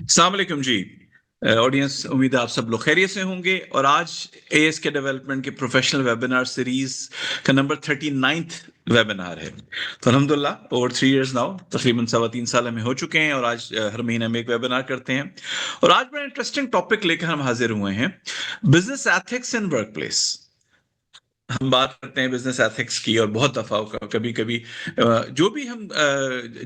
السلام علیکم جی آڈینس، امید ہے آپ سب لوگ خیریت سے ہوں گے. اور آج اے ایس کے ڈیولپمنٹ کے پروفیشنل ویبینار سیریز کا نمبر 39 ویبینار ہے. تو الحمدللہ اوور 3 ایئرز ناؤ، تقریباً 3.25 سال ہمیں ہو چکے ہیں، اور آج ہر مہینے میں ایک ویبینار کرتے ہیں. اور آج بڑا انٹرسٹنگ ٹاپک لے کر ہم حاضر ہوئے ہیں، business ethics in work place. ہم بات کرتے ہیں بزنس ایتھکس کی، اور بہت دفعہ کبھی کبھی جو بھی ہم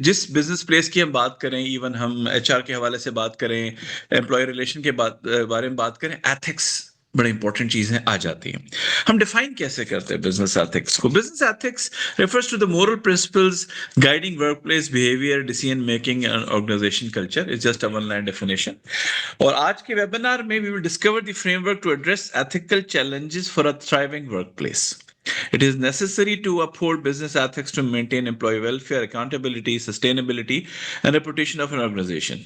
جس بزنس پلیس کی ہم بات کریں، ایون ہم ایچ آر کے حوالے سے بات کریں، امپلائی ریلیشن کے بارے میں بات کریں، ایتھکس بڑی امپورٹنٹ چیزیں آ جاتی ہیں. ہم ڈیفائن کیسے کرتے ہیں بزنس ایتھکس کو؟ Business ethics refers to the moral principles guiding workplace behaviour, decision making and organisation culture. It's just a one line definition. اور آج کے ویبینار میں we will discover the framework to address ethical challenges for a thriving workplace. It is necessary to uphold business ethics to maintain employee welfare, accountability, sustainability, and reputation of an organization.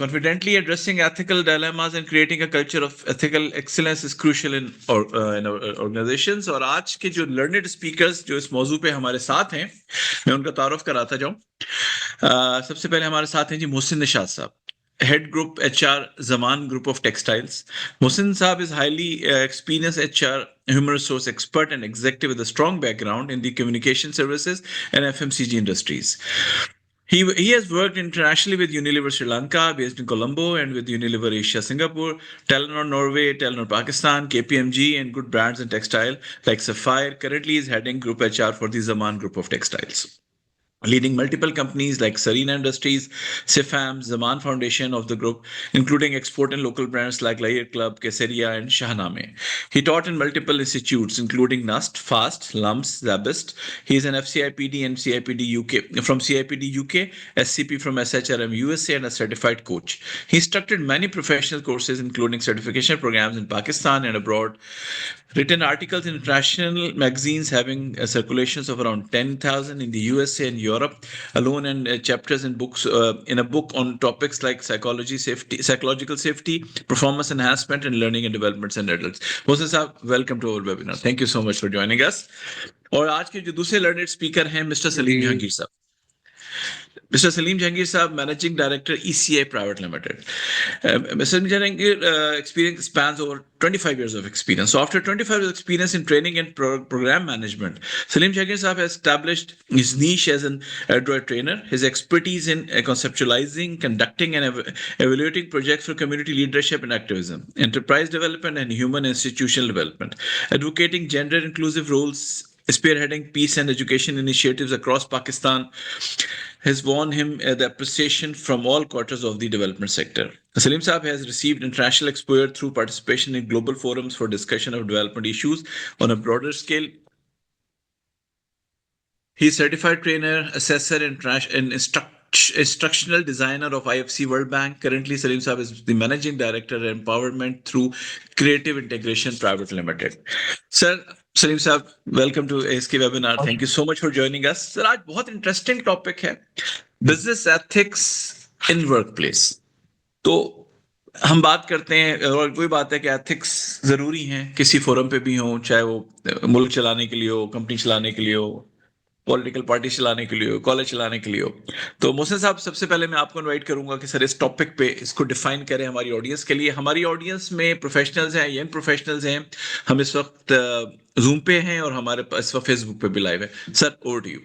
Confidently addressing ethical dilemmas and creating a culture of ethical excellence is crucial in organizations. اور آج کے جو learned speakers جو اس موضوع پہ ہمارے ساتھ ہیں، میں ان کا تعارف کراتا جاؤں. سب سے پہلے ہمارے ساتھ ہیں جی محسن نشاط صاحب، Head Group HR, Zaman Group of Textiles. Mohsin Saab is highly experienced HR, human resource expert and executive with a strong background in the communication services and FMCG industries. He has worked internationally with Unilever Sri Lanka, based in Colombo, and with Unilever Asia Singapore, Telenor Norway, Telenor Pakistan, KPMG, and good brands in textile like Sapphire. Currently, he is heading Group HR for the Zaman Group of Textiles, leading multiple companies like Sarina Industries, Sifam, Zaman Foundation of the group, including export and local brands like Layer Club, Keseria, and Shahnameh. He taught in multiple institutes, including NUST, FAST, LUMS, Zabist. He is an FCIPD and CIPD UK from CIPD UK, SCP from SHRM USA, and a certified coach. He instructed many professional courses, including certification programs in Pakistan and abroad. Written articles in international magazines having circulations of around 10,000 in the USA and Europe alone, and chapters in books in a book on topics like psychological safety, performance enhancement, and learning and developments in adults. Mohsin Saab, welcome to our webinar. Thank you so much for joining us. اور آج کے جو دوسرے learned speaker ہیں mister سلیم جہانگیر صاحب. Mr. Salim Jahangir Saab, Managing Director, ECI Private Limited. Mr. Jahangir experience spans over 25 years of experience. So after 25 years of experience in training and program management, Salim Jahangir Saab has established his niche as an Android trainer. His expertise in conceptualizing, conducting, and evaluating projects for community leadership and activism, enterprise development, and human institutional development, advocating gender inclusive roles, spearheading peace and education initiatives across Pakistan, has won him the appreciation from all quarters of the development sector. Salim Saab has received international exposure through participation in global forums for discussion of development issues on a broader scale. He is certified trainer, assessor, and instructional designer of IFC World Bank. Currently, Salim Saab is the managing director of empowerment through Creative Integration Private Limited. Sir, سلیم صاحب، welcome to اس کے webinar. Thank you so much for joining us. Sir آج بہت interesting topic ہے، business ethics in workplace. تو ہم بات کرتے ہیں، اور کوئی بات ہے کہ ایتھکس ضروری ہیں کسی فورم پہ بھی ہوں، چاہے وہ ملک چلانے کے لیے ہو، کمپنی چلانے کے لیے ہو، پولیٹیکل پارٹی چلانے کے لیے ہو، کالج چلانے کے لیے ہو. تو محسن صاحب، سب سے پہلے میں آپ کو انوائٹ کروں گا کہ سر اس ٹاپک پہ اس کو ڈیفائن کریں ہماری آڈینس کے لیے. ہماری آڈینس میں پروفیشنلز ہیں، ینگ پروفیشنلز ہیں. ہم اس وقت زوم پہ ہیں، اور ہمارے اس وقت فیس بک پہ بھی لائیو ہے. Sir over to you.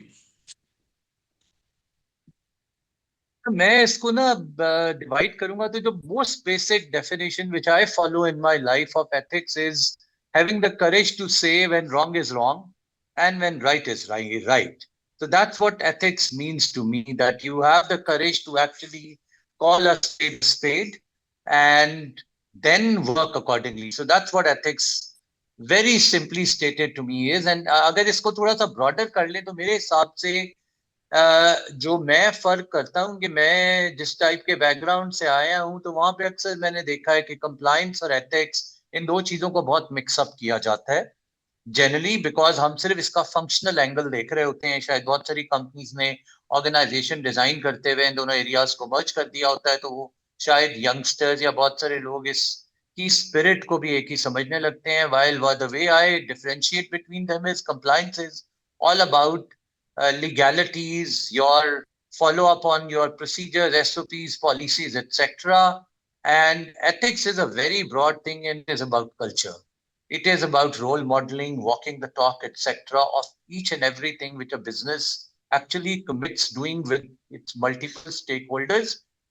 میں اس کو نا ڈیوائڈ کروں گا. تو جو most basic definition which I follow in my life of ethics is having the courage to say when wrong is wrong and when right is right. So that's what ethics means to me, that you have the courage to actually call a spade and then work accordingly. So that's what ethics very simply stated to me is. And اگر اس کو تھوڑا سا broader کر لیں تو میرے حساب سے جو میں فرق کرتا ہوں کہ میں جس ٹائپ کے بیک گراؤنڈ سے آیا ہوں، تو وہاں پہ اکثر میں نے دیکھا ہے کہ کمپلائنس اور ایتھکس ان دو چیزوں کو بہت مکس اپ کیا جاتا ہے جنرلی، بیکاز ہم صرف اس کا فنکشنل اینگل دیکھ رہے ہوتے ہیں. شاید بہت ساری کمپنیز نے آرگنائزیشن ڈیزائن کرتے ہوئے ان دونوں ایریاز کو مرج کر دیا ہوتا ہے، تو وہ شاید ینگسٹرز یا بہت سارے لوگ اس کی اسپرٹ کو بھی ایک ہی سمجھنے لگتے ہیں. while the way I differentiate between them is compliance is all about legalities, your follow up on your procedures, SOPs, policies, etc. And ethics is a very broad thing and is about culture. It is about role modeling, walking the talk, etc. of each and everything which a business actually commits doing with its multiple stakeholders.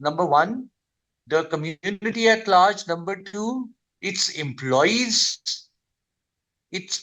number one, the community at large, number two, its employees, its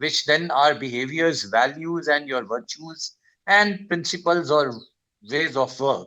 which then are behaviors, values and your virtues and principles or ways of work.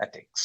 ethics.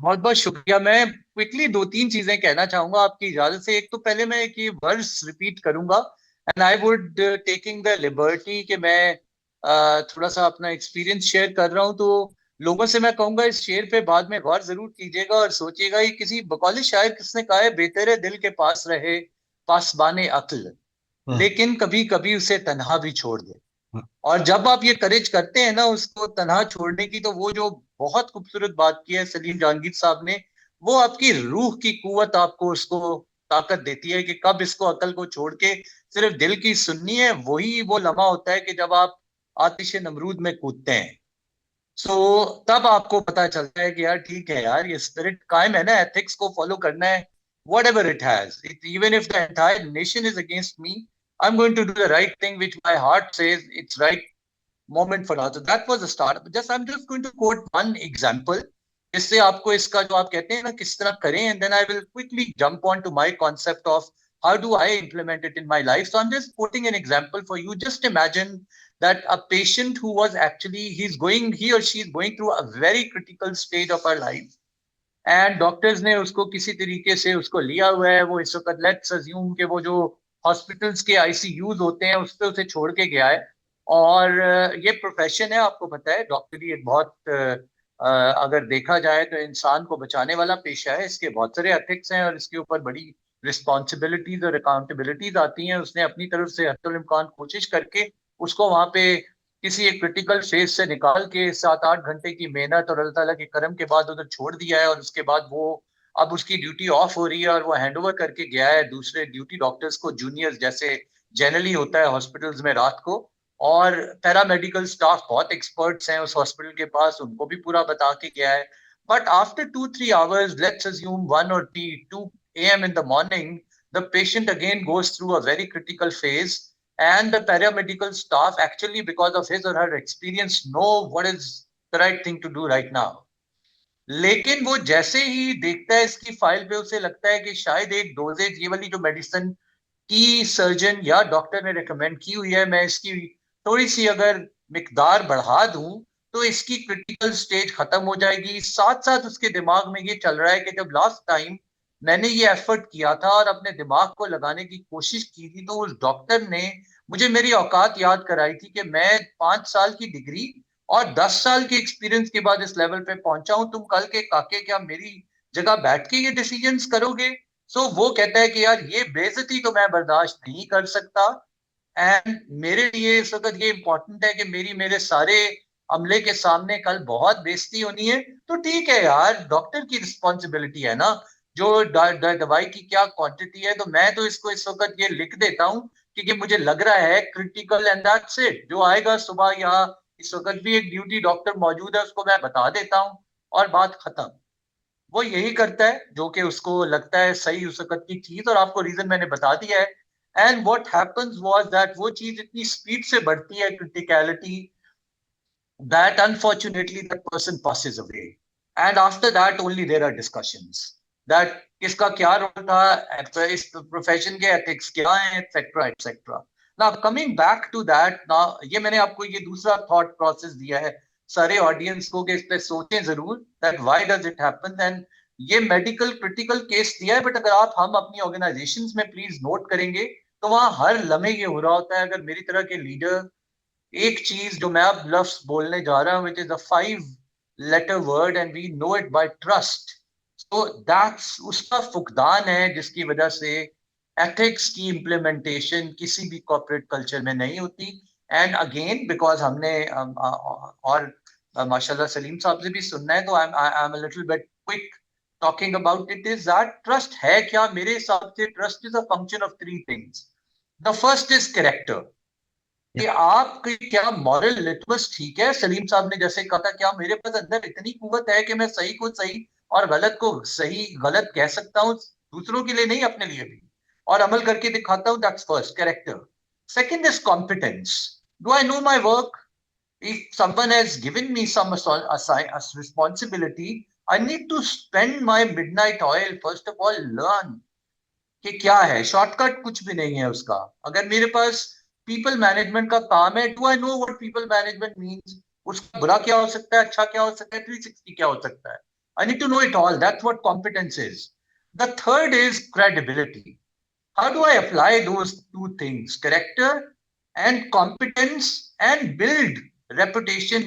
بہت بہت شکریہ. میں quickly 2-3 چیزیں کہنا چاہوں گا آپ کی اجازت سے. ایک تو پہلے میں ایک یہ ورڈز ریپیٹ کروں گا and I would taking the liberty کہ میں تھوڑا سا اپنا ایکسپیرینس شیئر کر رہا ہوں. تو لوگوں سے میں کہوں گا اس شعر پہ بعد میں غور ضرور کیجیے گا اور سوچیے گا. یہ کسی بقول شاعر کس نے کہا ہے, بہتر ہے دل کے پاس رہے پاسبان عقل, لیکن کبھی کبھی اسے تنہا بھی چھوڑ دے. اور جب آپ یہ کریج کرتے ہیں نا اس کو تنہا چھوڑنے کی, تو وہ جو بہت خوبصورت بات کی ہے سلیم جہانگیر صاحب نے, وہ آپ کی روح کی قوت آپ کو اس کو طاقت دیتی ہے کہ کب اس کو عقل کو چھوڑ کے صرف دل کی سننی ہے. وہی وہ لمحہ ہوتا ہے کہ جب آپ آتش نمرود میں کودتے ہیں. سو تب آپ کو پتا چلتا ہے کہ یار ٹھیک ہے یار, یہ اسپرٹ قائم ہے نا, ایتھکس کو فالو کرنا ہے. Whatever it has, even if the entire nation is against me, I'm going to do the right thing which my heart says it's right moment for now. So that was a start. I'm just going to quote one example. اس سے آپ کو اس کا جو آپ کہتے ہیں نا کس طرح کریں, and then I will quickly jump on to my concept of how do I implement it in my life. So I'm just quoting an example for you. Just imagine that a patient who was actually, he or she is going through a very critical stage of her life. And doctors نے اس کو کسی طریقے سے اس کو لیا ہوا ہے. وہ اس وقت لیٹس اسیوم کہ وہ جو ہاسپٹلس کے آئی سی یوز ہوتے ہیں اس پہ اسے چھوڑ کے گیا ہے. اور یہ پروفیشن ہے, آپ کو پتا ہے ڈاکٹری ایک بہت اگر دیکھا جائے تو انسان کو بچانے والا پیشہ ہے. اس کے بہت سارے ایتھکس ہیں اور اس کے اوپر بڑی رسپانسبلٹیز اور اکاؤنٹیبلٹیز آتی ہیں. اس نے اپنی طرف سے حتی الامکان کوشش کر کے اس کو وہاں پہ کسی ایک کرٹیکل فیز سے نکال کے 7-8 گھنٹے کی محنت اور اللہ تعالیٰ کے کرم کے بعد ادھر چھوڑ دیا ہے. اور اس کے بعد وہ اب اس کی ڈیوٹی آف ہو رہی ہے اور وہ ہینڈ اوور کر کے گیا ہے دوسرے ڈیوٹی ڈاکٹرز کو, جونیئرز جیسے جنرلی ہوتا ہے ہاسپٹلز میں رات کو. اور پیرا میڈیکل سٹاف بہت ایکسپرٹس ہیں اس ہاسپٹل کے پاس, ان کو بھی پورا بتا کے گیا ہے. But after 2-3 hours, let's assume 1 or 2 a.m. in the morning, the patient again goes through a very critical phase. And the paramedical staff actually, because of his or her experience, know what is the right thing to do right now. لیکن وہ جیسے ہی دیکھتا ہے اس کی file پہ, اسے لگتا ہے کہ شاید ایک ڈوزیج, یہ والی جو میڈیسن کی سرجن یا ڈاکٹر نے ریکمینڈ کی ہوئی ہے, میں اس کی تھوڑی سی اگر مقدار بڑھا دوں تو اس کی کرٹیکل سٹیج ختم ہو جائے گی. ساتھ ساتھ اس کے دماغ میں یہ چل رہا ہے کہ جب لاسٹ ٹائم میں نے یہ ایفرٹ کیا تھا اور اپنے دماغ کو لگانے کی کوشش کی تھی, تو اس ڈاکٹر نے مجھے میری اوقات یاد کرائی تھی کہ میں 5 سال کی ڈگری اور 10 سال کے ایکسپیرینس کے بعد اس لیول پہ پہنچا ہوں. تم کل کے کاکے کیا میری جگہ بیٹھ کے یہ ڈیسیجنز کرو گے؟ سو وہ کہتا ہے کہ یار یہ بے عزتی تو میں برداشت نہیں کر سکتا. اینڈ میرے لیے اس وقت یہ امپورٹنٹ ہے کہ میرے سارے عملے کے سامنے کل بہت بے عزتی ہونی ہے. تو ٹھیک ہے یار, ڈاکٹر کی رسپانسبلٹی ہے نا جو دوائی کی کیا کوانٹٹی ہے. تو میں تو اس کو اس وقت یہ لکھ دیتا ہوں کیونکہ مجھے لگ رہا ہے کریٹیکل, اینڈ دیٹس اٹ. جو آئے گا صبح, یہاں اس وقت بھی ایک ڈیوٹی ڈاکٹر موجود ہے, اس کو میں بتا دیتا ہوں اور بات ختم. وہ یہی کرتا ہے جو کہ اس کو لگتا ہے صحیح اس وقت کی چیز, اور آپ کو ریزن میں نے بتا دیا ہے. And what happens was that وہ چیز اتنی اسپیڈ سے بڑھتی ہے کرٹیکلٹی, that unfortunately that person passes away, and after that only there are discussions that کس کا کیا رول تھا, اس پروفیشن کے ایتھکس کیا ہیں, et cetera et cetera. Now coming back to that, now یہ میں نے آپ کو یہ دوسرا تھاٹ پروسیس دیا ہے سارے آڈینس کو کہ اس پہ سوچیں ضرور that why does it happen. And یہ میڈیکل کرٹیکل کیس دیا ہے, بٹ اگر ہم اپنی آرگنائزیشنز میں پلیز نوٹ کریں گے تو وہاں ہر لمحے یہ ہو رہا ہوتا ہے. اگر میری طرح کے لیڈر ایک چیز جو میں اب لفظ بولنے جا رہا ہوں, which is a 5-letter word and we know it by trust. So that's اس کا فقدان ہے جس کی وجہ سے ایتھکس کی امپلیمنٹیشن کسی بھی کارپوریٹ کلچر میں نہیں ہوتی. اینڈ اگین بیکاز ہم نے اور ماشاء اللہ سلیم صاحب سے بھی سننا ہے, تو I'm a little bit quick talking about it, is that trust ہے کیا. میرے حساب سے trust is a function of 3 things. The first is character. کہ آپ کی کیا مورل لٹمس ٹھیک ہے. سلیم صاحب نے جیسے کہا تھا, کیا میرے پاس اندر اتنی قوت ہے کہ میں صحیح کو صحیح اور غلط کو صحیح غلط کہہ سکتا ہوں, دوسروں کے لیے نہیں اپنے لیے بھی, اور عمل کر کے دکھاتا ہوں. That's first, character. Second is competence. Do I know my work? If someone has given me some responsibility, I need to spend my midnight oil, first of all learn کہ کیا ہے. شارٹ کٹ کچھ بھی نہیں ہے اس کا. اگر میرے پاس پیپل مینجمنٹ کا کام ہے, do I know what people management means, اس کا برا کیا ہو سکتا ہے, اچھا کیا ہو سکتا ہے, 360 کیا ہو سکتا ہے. I need to know it all. That's what competence is. The third is credibility. How do I apply those two things, character and competence, and build reputation,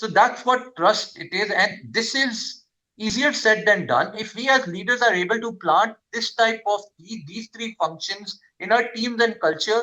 So that's what trust it is, and this is easier said than done. If we as leaders are able to plant this type of these three functions in our teams and culture,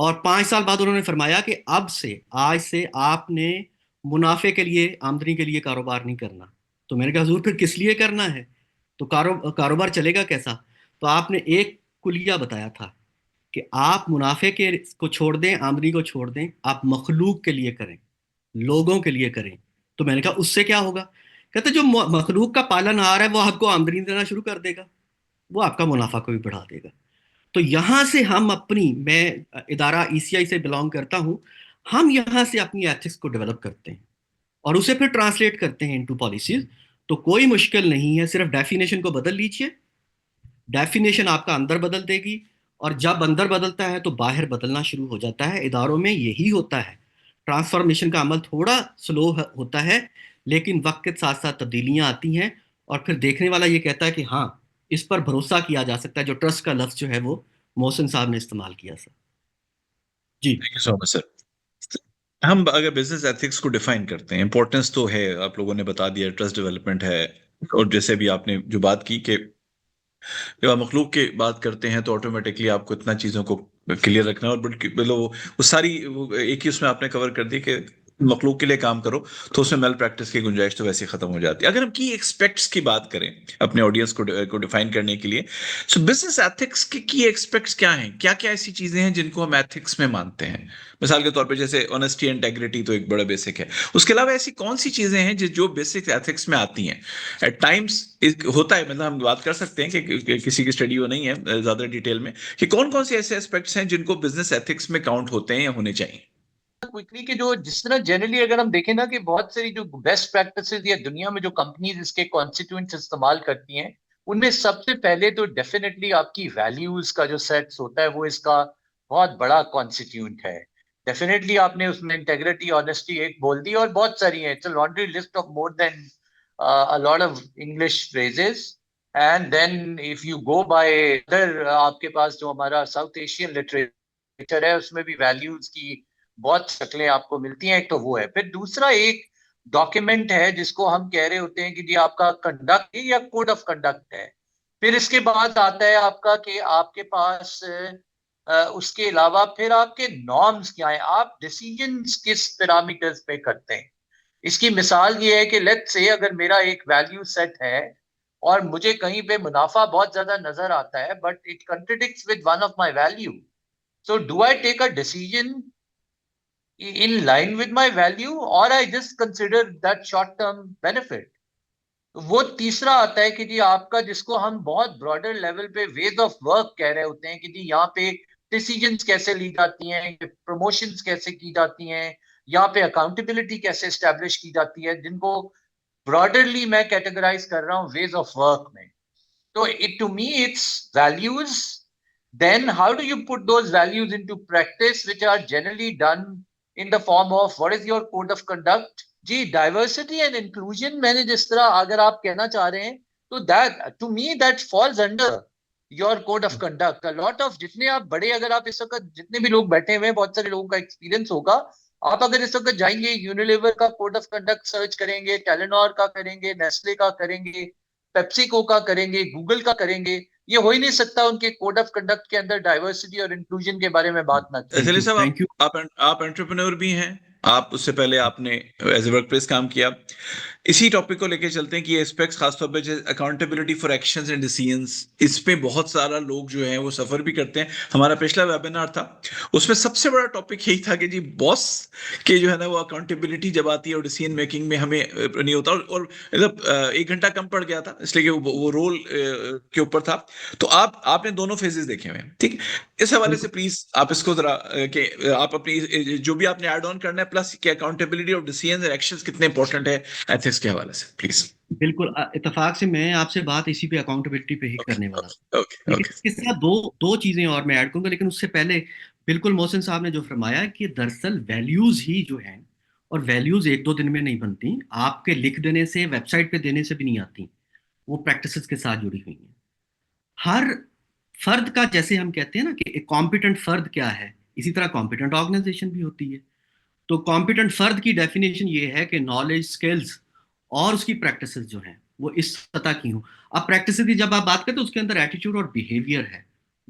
اور 5 سال بعد انہوں نے فرمایا کہ آج سے آپ نے منافع کے لیے، آمدنی کے لیے کاروبار نہیں کرنا. تو میں نے کہا حضور پھر کس لیے کرنا ہے؟ تو کاروبار چلے گا کیسا؟ تو آپ نے ایک کلیہ بتایا تھا کہ آپ منافع کو چھوڑ دیں، آمدنی کو چھوڑ دیں، آپ مخلوق کے لیے کریں، لوگوں کے لیے کریں. تو میں نے کہا اس سے کیا ہوگا؟ کہتے جو مخلوق کا پالن آ رہا ہے وہ آپ کو آمدنی دینا شروع کر دے گا، وہ آپ کا منافع کو بھی بڑھا دے گا. تو یہاں سے ہم میں ادارہ ECI سے بلانگ کرتا ہوں، ہم یہاں سے اپنی ایتھکس کو ڈیولپ کرتے ہیں اور اسے پھر ٹرانسلیٹ کرتے ہیں انٹو پالیسیز. تو کوئی مشکل نہیں ہے، صرف ڈیفینیشن کو بدل لیجئے، ڈیفینیشن آپ کا اندر بدل دے گی، اور جب اندر بدلتا ہے تو باہر بدلنا شروع ہو جاتا ہے. اداروں میں یہی ہوتا ہے. ٹرانسفارمیشن کا عمل تھوڑا سلو ہوتا ہے، لیکن وقت کے ساتھ ساتھ تبدیلیاں آتی ہیں، اور پھر دیکھنے والا یہ کہتا ہے کہ ہاں اس پر بھروسہ کیا جا سکتا ہے. جو ٹرسٹ کا لفظ جو ہے وہ محسن صاحب نے استعمال کیا سر. جی تھینک یو سو مچ سر. ہم اگر بزنس ایتھکس کو ڈیفائن کرتے ہیں، امپورٹنس تو ہے، آپ لوگوں نے بتا دیا، ٹرسٹ ڈیولپمنٹ ہے، اور جیسے بھی آپ نے جو بات کی کہ جب آپ مخلوق کی بات کرتے ہیں تو آٹومیٹکلی آپ کو اتنا چیزوں کو کلیئر رکھنا ہے، اور بلکہ وہ ساری ایک ہی اس میں آپ نے کور کر دی کہ مخلوق کے لیے کام کرو تو اس میں میل پریکٹس کی گنجائش تو ویسے ختم ہو جاتی ہے. اگر ہم کی ایکسپیکٹس کی بات کریں اپنے آڈینس کو ڈیفائن کرنے کے لیے، سو بزنس ایتھکس کے کی ایکسپیکٹس کیا ہیں؟ کیا کیا ایسی چیزیں ہیں جن کو ہم ایتھکس میں مانتے ہیں؟ مثال کے طور پہ جیسے آنیسٹی اینڈ انٹیگریٹی تو ایک بڑا بیسک ہے، اس کے علاوہ ایسی کون سی چیزیں ہیں جو بیسک ایتھکس میں آتی ہیں؟ ایٹ ٹائمس ہوتا ہے، مطلب ہم بات کر سکتے ہیں کہ کسی کی اسٹڈی وہ نہیں ہے زیادہ ڈیٹیل میں، کہ کون کون سے ایسے اسپیکٹس ہیں جن کو بزنس ایتھکس میں کاؤنٹ ہوتے ہیں یا ہونے چاہیے. کوئکلی کہ جو جس طرح جنرلی اگر ہم دیکھیں نا کہ بہت ساری جو بیسٹ پریکٹسز یا دنیا میں جو کمپنیز اس کے کانسٹیٹوئنٹس استعمال کرتی ہیں، ان میں سب سے پہلے تو ڈیفینیٹلی آپ کی ویلیوز کا جو سیٹس ہوتا ہے وہ اس کا بہت بڑا کانسٹیٹیوئنٹ ہے. ڈیفینیٹلی آپ نے اس میں انٹیگریٹی، آنیسٹی ایک بول دی، اور بہت ساری ہیں. It's a laundry list of more than a lot of English phrases. And then if you go by other آپ کے پاس جو ہمارا ساؤتھ ایشین لٹریچر ہے اس میں بھی ویلیوز کی بہت شکلیں آپ کو ملتی ہیں. ایک تو وہ ہے. پھر دوسرا ایک ڈاکیومنٹ ہے جس کو ہم کہہ رہے ہوتے ہیں کہ جی آپ کا کنڈکٹ یا کوڈ آف کنڈکٹ ہے. پھر اس کے بعد آتا ہے آپ کا کہ آپ کے پاس اس کے علاوہ پھر آپ کے نارمز کیا ہیں، آپ ڈیسیجنز کس پیرامیٹرز پہ کرتے ہیں. اس کی مثال یہ ہے کہ لیٹ سے اگر میرا ایک ویلیو سیٹ ہے اور مجھے کہیں پہ منافع بہت زیادہ نظر آتا ہے but it contradicts with one of my value, so do I take a decision in line with my value or I just consider that short term benefit. وہ تیسرا آتا ہے کہ جی آپ کا جس کو ہم بہت براڈر لیول پہ ویز آف ورک کہہ رہے ہوتے ہیں کہ جی یہاں پہ ڈیسیجنز کیسے لی جاتی ہیں، پروموشنز کیسے کی جاتی ہیں، یہاں پہ اکاؤنٹیبلٹی کیسے اسٹیبلش کی جاتی ہے، جن کو براڈرلی میں کیٹیگرائز کر رہا ہوں ویز آف ورک میں. تو to me it's values. Then how do you put those values into practice, which are generally done in the form of what is your code of conduct. جی diversity and inclusion میں نے جس طرح اگر آپ کہنا چاہ رہے ہیں تو that to me that falls under your code of conduct. A lot of جتنے آپ بڑے، اگر آپ اس وقت جتنے بھی لوگ بیٹھے ہوئے ہیں بہت سارے لوگوں کا ایکسپیرینس ہوگا، آپ اگر اس وقت جائیں گے یونیلیور کا کوڈ آف کنڈکٹ سرچ کریں گے، ٹیلینور کا کریں گے، نیسلے کا کریں گے، پیپسیکو کا کریں گے، گوگل کا کریں گے، یہ ہو ہی نہیں سکتا ان کے کوڈ آف کنڈکٹ کے اندر ڈائیورسٹی اور انکلوژن کے بارے میں بات نہ کی. چلیے صاحب، آپ انٹرپرینور بھی ہیں، آپ اس سے پہلے آپ نے ایز اے ورک پلیس کام کیا. اسی ٹاپک کو لے کے چلتے ہیں کہ یہ ایسپیکٹس خاص طور پہ accountability for actions and decisions, اس پہ بہت سارا لوگ جو ہیں وہ سفر بھی کرتے ہیں. ہمارا پچھلا ویبینار تھا اس میں سب سے بڑا ٹاپک یہی تھا کہ جی باس کے جو ہے نا وہ اکاؤنٹیبلٹی جب آتی ہے اور ڈیسیژن میکنگ میں ہمیں نہیں ہوتا، اور مطلب 1 گھنٹہ کم پڑ گیا تھا اس لیے کہ وہ رول کے اوپر تھا. تو آپ نے دونوں فیزز دیکھے ہوئے ہیں، ٹھیک. اس حوالے سے پلیز آپ اس کو ذرا کہ آپ اپنی جو بھی آپ نے ایڈ آن کرنا ہے پلس کہ اکاؤنٹیبلٹی اور ڈیسیژنز اور ایکشنز کتنے امپورٹنٹ ہے ایتھکس کے حوالے سے پلیز. بالکل اتفاق سے میں آپ سے بات اسی پہ اکاؤنٹیبلٹی پہ ہی کرنے والا ہوں. لیکن اس کے ساتھ دو چیزیں اور میں ایڈ کروں گا، لیکن اس سے پہلے بالکل محسن صاحب نے جو فرمایا کہ دراصل ویلیوز ہی جو ہیں، اور ویلیوز 1-2 دن میں نہیں بنتی، آپ کے لکھ دینے سے، ویب سائٹ پہ دینے سے بھی نہیں آتی، وہ پریکٹسز کے ساتھ جڑی ہوئی ہیں. ہر فرد کا، جیسے ہم کہتے ہیں نا کہ ایک کمپیٹنٹ فرد کیا ہے، اسی طرح کمپیٹنٹ آرگنائزیشن بھی ہوتی ہے. تو کمپیٹنٹ فرد کی ڈیفینیشن یہ ہے کہ نالج، سکلز اور اس کی پریکٹسز جو ہیں وہ اس سطح کی ہوں. اب پریکٹسز کی جب آپ بات کرتے ہیں تو اس کے اندر ایٹیٹیوڈ اور بیہیویئر ہے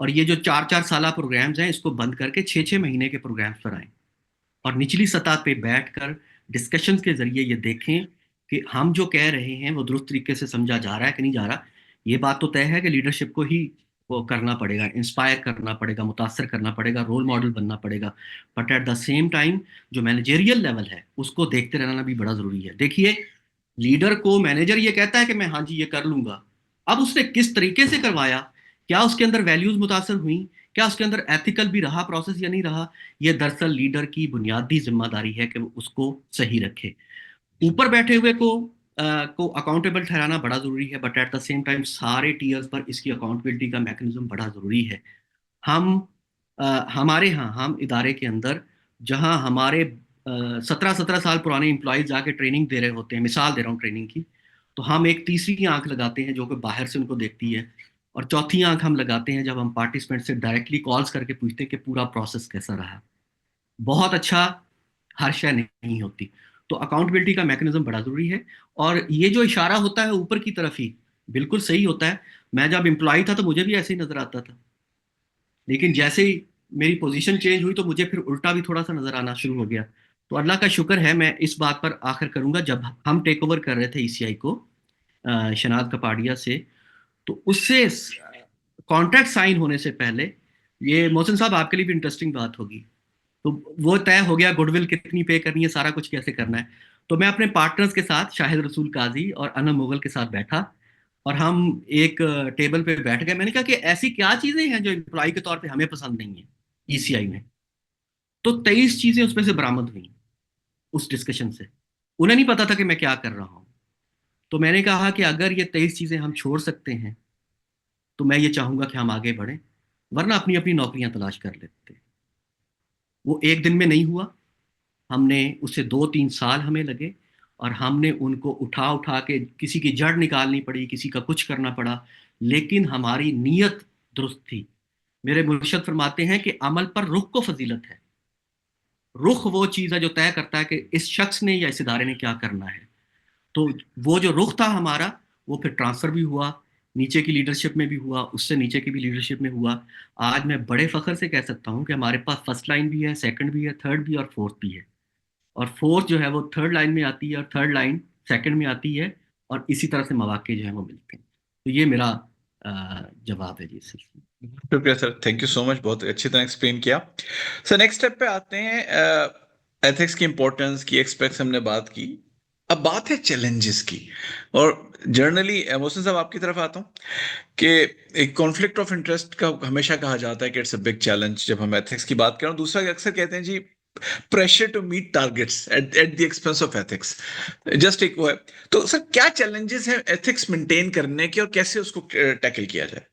اور یہ جو 4 سالہ پروگرامز ہیں اس کو بند کر کے 6 مہینے کے پروگرامز پر آئیں اور نچلی سطح پہ بیٹھ کر ڈسکشنز کے ذریعے یہ دیکھیں کہ ہم جو کہہ رہے ہیں وہ درست طریقے سے سمجھا جا رہا ہے کہ نہیں جا رہا. یہ بات تو طے ہے کہ لیڈرشپ کو ہی وہ کرنا پڑے گا, انسپائر کرنا پڑے گا, متاثر کرنا پڑے گا, رول ماڈل بننا پڑے گا, but at the same time جو مینیجریل لیول ہے اس کو دیکھتے رہنا بھی بڑا ضروری ہے. دیکھیے لیڈر کو مینیجر یہ کہتا ہے کہ میں ہاں جی یہ کر لوں گا, اب اس نے کس طریقے سے کروایا, کیا اس کے اندر ویلیوز متاثر ہوئیں, کیا اس کے اندر ایتھیکل بھی رہا پروسیس یا نہیں رہا, یہ دراصل لیڈر کی بنیادی ذمہ داری ہے کہ وہ اس کو صحیح رکھے. اوپر بیٹھے ہوئے کو اکاؤنٹیبل ٹھہرانا بڑا ضروری ہے, but at the same time سارے ٹیئرز پر اس کی اکاؤنٹیبلٹی کا میکنزم بڑا ضروری ہے. ہمارے ہم ادارے کے اندر جہاں ہمارے 17 سال پرانے امپلائیز جا کے ٹریننگ دے رہے ہوتے ہیں, مثال دے رہا ہوں ٹریننگ کی, تو ہم ایک تیسری آنکھ لگاتے ہیں جو کہ باہر سے ان کو دیکھتی ہے, اور چوتھی آنکھ ہم لگاتے ہیں جب ہم پارٹیسپینٹ سے ڈائریکٹلی کالز کر کے پوچھتے ہیں کہ پورا پروسیس کیسا رہا. بہت اچھا ہر شے نہیں ہوتی, تو اکاؤنٹیبلٹی کا میکنزم بڑا ضروری ہے. اور یہ جو اشارہ ہوتا ہے اوپر کی طرف ہی بالکل صحیح ہوتا ہے. میں جب امپلائی تھا تو مجھے بھی ایسے ہی نظر آتا تھا, لیکن جیسے ہی میری پوزیشن چینج ہوئی تو مجھے پھر الٹا بھی تھوڑا سا نظر آنا شروع ہو گیا. تو اللہ کا شکر ہے, میں اس بات پر آخر کروں گا, جب ہم ٹیک اوور کر رہے تھے ECI کو شناد کپاڈیا سے, تو اس سے کانٹریکٹ سائن ہونے سے پہلے, یہ محسن صاحب آپ کے لیے بھی انٹرسٹنگ بات ہوگی, تو وہ طے ہو گیا گڈ ول کتنی پے کرنی ہے, سارا کچھ کیسے کرنا ہے. تو میں اپنے پارٹنرز کے ساتھ شاہد رسول قاضی اور انم مغل کے ساتھ بیٹھا اور ہم ایک ٹیبل پہ بیٹھ گئے. میں نے کہا کہ ایسی کیا چیزیں ہیں جو امپلائی کے طور پہ ہمیں پسند نہیں ہیں ECI میں. تو 23 چیزیں اس میں سے برآمد ہوئیں اس ڈسکشن سے. انہیں نہیں پتا تھا کہ میں کیا کر رہا ہوں. تو میں نے کہا کہ اگر یہ 23 چیزیں ہم چھوڑ سکتے ہیں تو میں یہ چاہوں گا کہ ہم آگے بڑھیں, ورنہ اپنی اپنی نوکریاں تلاش کر لیتے. وہ ایک دن میں نہیں ہوا, ہم نے اسے 2-3 سال ہمیں لگے, اور ہم نے ان کو اٹھا کے کسی کی جڑ نکالنی پڑی, کسی کا کچھ کرنا پڑا, لیکن ہماری نیت درست تھی. میرے مرشد فرماتے ہیں کہ عمل پر رخ کو فضیلت ہے. رخ وہ چیز ہے جو طے کرتا ہے کہ اس شخص نے یا اس ادارے نے کیا کرنا ہے. تو وہ جو رخ تھا ہمارا, وہ پھر ٹرانسفر بھی ہوا, نیچے کی لیڈرشپ میں بھی ہوا, اس سے نیچے کی بھی لیڈرشپ میں ہوا. آج میں بڑے فخر سے کہہ سکتا ہوں کہ ہمارے پاس فرسٹ لائن بھی ہے, سیکنڈ بھی ہے, تھرڈ بھی اور فورتھ بھی ہے. اور فورتھ جو ہے وہ تھرڈ لائن میں آتی ہے, اور تھرڈ لائن سیکنڈ میں آتی ہے, اور اسی طرح سے مواقع جو ہیں وہ ملتے ہیں. تو یہ میرا جواب ہے جی سر. شکریہ سر, تھینک یو سو مچ, بہت اچھی طرح ایکسپلین کیا. سر نیکسٹ اسٹیپ پہ آتے ہیں. ایتھکس کی امپورٹنس کی ایکسپیکٹس ہم نے بات کی, اب بات ہے چیلنجز کی. اور جرنلی محسن صاحب آپ کی طرف آتا ہوں کہ ایک کانفلکٹ آف انٹرسٹ کا ہمیشہ کہا جاتا ہے کہ اٹس اے بگ چیلنج جب ہم ایتھکس کی بات کریں. دوسرا اکثر کہتے ہیں جی pressure to meet targets at the expense of ethics, just ایک وہ ہے. تو سر کیا چیلنجز ہیں ایتھکس مینٹین کرنے کے, اور کیسے اس کو ٹیکل کیا جائے؟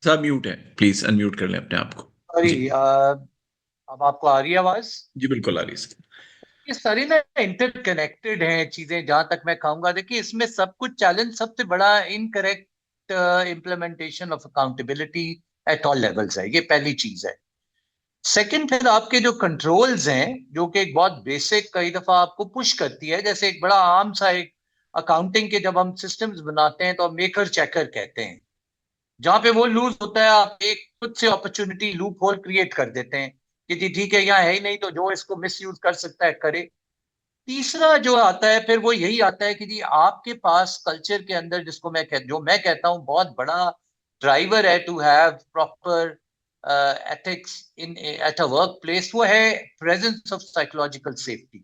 صاحب میوٹ ہے, پلیز ان میوٹ کر لیں اپنے آپ کو. سوری, اب آپ کو آ رہی ہے آواز؟ جی بالکل آ رہی ہے. یہ ساری نا انٹر کنیکٹڈ ہیں چیزیں, جہاں تک میں کہوں گا. دیکھیے اس میں سب کچھ چیلنج سب سے بڑا incorrect implementation of accountability at all levels ہے, یہ پہلی چیز ہے. سیکنڈ پھر آپ کے جو کنٹرولز ہیں, جو کہ ایک بہت بیسک کئی دفعہ آپ کو پش کرتی ہے, جیسے ایک بڑا عام سا ایک اکاؤنٹنگ کے جب ہم سسٹمز بناتے ہیں تو ہم میکر چیکر کہتے ہیں, جہاں پہ وہ لوز ہوتا ہے آپ ایک خود سے اپرچونٹی لوپ ہول کریٹ کر دیتے ہیں کہ جی ٹھیک ہے یہاں ہے ہی نہیں تو جو اس کو مس یوز کر سکتا ہے کرے. تیسرا جو آتا ہے پھر وہ یہی آتا ہے کہ جی آپ کے پاس کلچر کے اندر جس کو میں کہتا ہوں بہت بڑا ڈرائیور ہے to have proper ethics at a workplace, وہ ہے پریزنس آف سائیکولوجیکل سیفٹی.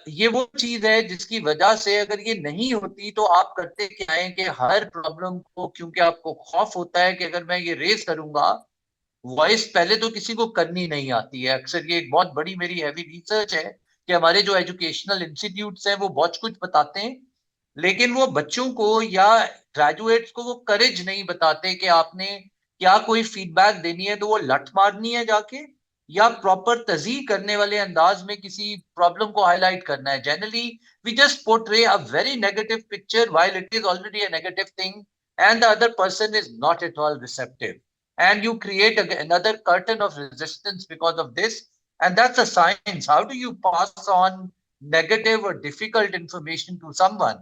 یہ وہ چیز ہے جس کی وجہ سے اگر یہ نہیں ہوتی تو آپ کرتے کیا ہیں کہ ہر پرابلم کو, کیونکہ آپ کو خوف ہوتا ہے کہ اگر میں یہ ریز کروں گا, وائس پہلے تو کسی کو کرنی نہیں آتی ہے. اکثر یہ ایک بہت بڑی میری ہیوی ریسرچ ہے کہ ہمارے جو ایجوکیشنل انسٹیٹیوٹس ہیں وہ بہت کچھ بتاتے ہیں, لیکن وہ بچوں کو یا گریجویٹس کو وہ کریج نہیں بتاتے کہ آپ نے کیا کوئی فیڈ بیک دینی ہے تو وہ لٹ مارنی ہے جا کے, یا پراپر تذیع کرنے والے انداز میں کسی پرابلم کو ہائی لائٹ کرنا ہے. Generally we just portray a very negative picture while it is already a negative thing and the other person is not at all receptive, and you create another curtain of resistance because of this, and that's a science. How do you pass on negative or difficult information to someone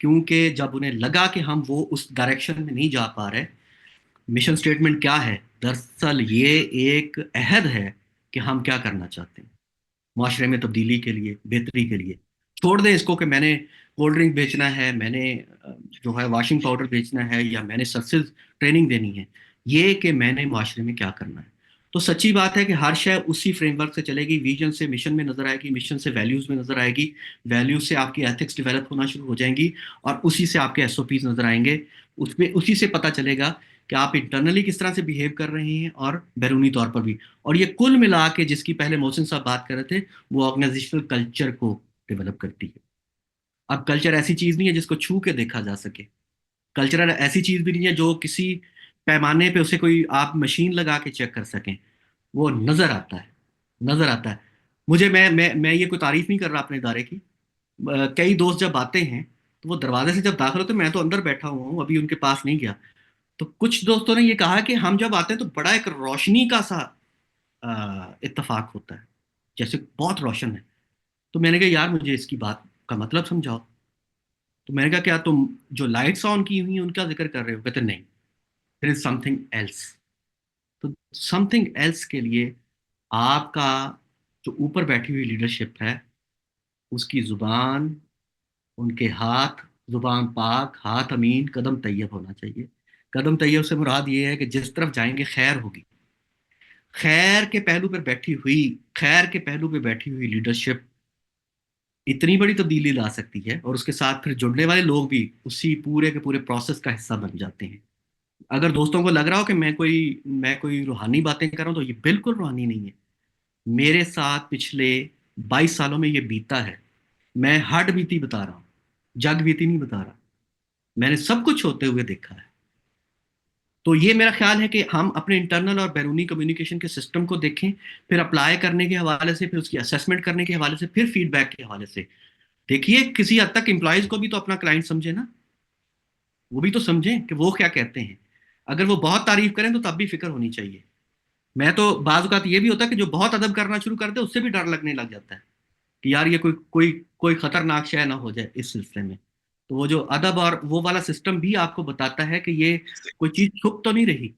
کیونکہ جب انہیں لگا کہ ہم وہ اس direction میں نہیں جا پا رہے. مشن سٹیٹمنٹ کیا ہے؟ دراصل یہ ایک عہد ہے کہ ہم کیا کرنا چاہتے ہیں معاشرے میں تبدیلی کے لیے، بہتری کے لیے. چھوڑ دیں اس کو کہ میں نے کولڈ ڈرنک بیچنا ہے، میں نے جو ہے واشنگ پاؤڈر بیچنا ہے، یا میں نے سکسیز ٹریننگ دینی ہے. یہ کہ میں نے معاشرے میں کیا کرنا ہے. تو سچی بات ہے کہ ہر شے اسی فریم ورک سے چلے گی. ویژن سے مشن میں نظر آئے گی، مشن سے ویلیوز میں نظر آئے گی، ویلیوز سے آپ کی ایتھکس ڈیولپ ہونا شروع ہو جائیں گی، اور اسی سے آپ کے ایس او پیز نظر آئیں گے. اس میں اسی سے پتہ چلے گا کہ آپ انٹرنلی کس طرح سے بیہیو کر رہے ہیں اور بیرونی طور پر بھی. اور یہ کل ملا کے جس کی پہلے محسن صاحب بات کر رہے تھے، وہ آرگنائزیشنل کلچر کو ڈیولپ کرتی ہے. اب کلچر ایسی چیز نہیں ہے جس کو چھو کے دیکھا جا سکے. کلچر ایسی چیز بھی نہیں ہے جو کسی پیمانے پہ اسے کوئی آپ مشین لگا کے چیک کر سکیں. وہ نظر آتا ہے، نظر آتا ہے. مجھے میں یہ کوئی تعریف نہیں کر رہا اپنے ادارے کی. کئی دوست جب آتے ہیں تو وہ دروازے سے جب داخل ہوتے ہیں، میں تو اندر بیٹھا ہوا ہوں، ابھی ان کے پاس نہیں گیا، تو کچھ دوستوں نے یہ کہا کہ ہم جب آتے ہیں تو بڑا ایک روشنی کا سا اتفاق ہوتا ہے، جیسے بہت روشن ہے. تو میں نے کہا یار مجھے اس کی بات کا مطلب سمجھاؤ. تو میں نے کہا کیا تم جو لائٹس آن کی ہوئی ہیں ان کا ذکر کر رہے ہو؟ کہتے نہیں، دیر از سم تھنگ ایلس. تو سم تھنگ ایلس کے لیے آپ کا جو اوپر بیٹھی ہوئی لیڈرشپ ہے، اس کی زبان، ان کے ہاتھ، زبان پاک، ہاتھ امین، قدم طیب ہونا چاہیے. قدم طیب سے مراد یہ ہے کہ جس طرف جائیں گے خیر ہوگی. خیر کے پہلو پہ بیٹھی ہوئی، خیر کے پہلو پہ بیٹھی ہوئی لیڈرشپ اتنی بڑی تبدیلی لا سکتی ہے، اور اس کے ساتھ پھر جڑنے والے لوگ بھی اسی پورے کے پورے پروسیس کا حصہ بن جاتے ہیں. اگر دوستوں کو لگ رہا ہو کہ میں کوئی روحانی باتیں کر رہا ہوں، تو یہ بالکل روحانی نہیں ہے. میرے ساتھ پچھلے 22 سالوں میں یہ بیتا ہے. میں ہڈ بیتی بتا رہا ہوں، جگ بیتی نہیں بتا رہا. میں نے سب کچھ ہوتے ہوئے دیکھا ہے. تو یہ میرا خیال ہے کہ ہم اپنے انٹرنل اور بیرونی کمیونیکیشن کے سسٹم کو دیکھیں، پھر اپلائی کرنے کے حوالے سے، پھر اس کی اسیسمنٹ کرنے کے حوالے سے، پھر فیڈ بیک کے حوالے سے. دیکھیے کسی حد تک امپلائیز کو بھی تو اپنا کلائنٹ سمجھے نا، وہ بھی تو سمجھیں کہ وہ کیا کہتے ہیں. اگر وہ بہت تعریف کریں تو تب بھی فکر ہونی چاہیے. میں تو بعض اوقات یہ بھی ہوتا ہے کہ جو بہت ادب کرنا شروع کر دے اس سے بھی ڈر لگنے لگ جاتا ہے کہ یار یہ کوئی خطرناک شے نہ ہو جائے اس سلسلے میں. تو وہ جو ادب اور وہ والا سسٹم بھی آپ کو بتاتا ہے کہ یہ کوئی چیز چھپ تو نہیں رہی.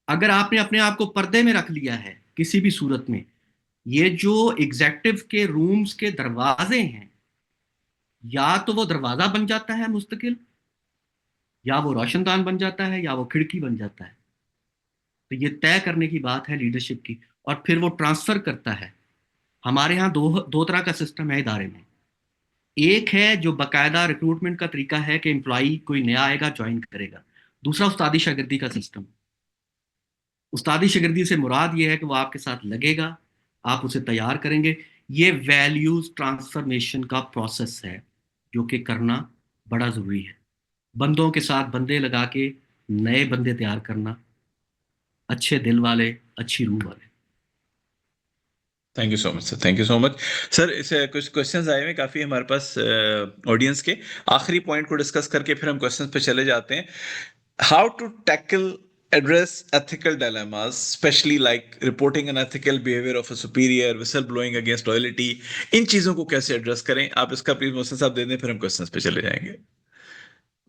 اگر آپ نے اپنے آپ کو پردے میں رکھ لیا ہے کسی بھی صورت میں، یہ جو ایگزیکٹو کے رومز کے دروازے ہیں، یا تو وہ دروازہ بن جاتا ہے مستقل، یا وہ روشن دان بن جاتا ہے، یا وہ کھڑکی بن جاتا ہے. تو یہ طے کرنے کی بات ہے لیڈرشپ کی، اور پھر وہ ٹرانسفر کرتا ہے. ہمارے ہاں دو طرح کا سسٹم ہے ادارے میں. ایک ہے جو باقاعدہ ریکروٹمنٹ کا طریقہ ہے کہ امپلائی کوئی نیا آئے گا، جوائن کرے گا. دوسرا استادی شاگردی کا سسٹم. استادی شاگردی سے مراد یہ ہے کہ وہ آپ کے ساتھ لگے گا، آپ اسے تیار کریں گے. یہ ویلیوز ٹرانسفرمیشن کا پروسیس ہے جو کہ کرنا بڑا ضروری ہے. بندوں کے ساتھ بندے لگا کے نئے بندے تیار کرنا، اچھے دل والے، اچھی روح والے. Thank you so much sir, thank you so much sir. اس کچھ کوشچنز آئے ہوئے کافی ہمارے پاس آڈینس کے. آخری پوائنٹ کو ڈسکس کر کے پھر ہم کوشچنز پہ چلے جاتے ہیں. How to tackle address ethical dilemmas, especially like reporting unethical behavior of a superior, whistle blowing against loyalty. ان چیزوں کو کیسے ایڈریس کریں؟ آپ اس کا پلیز محسن صاحب دے دیں، پھر ہم کوشچنز پہ چلے جائیں گے.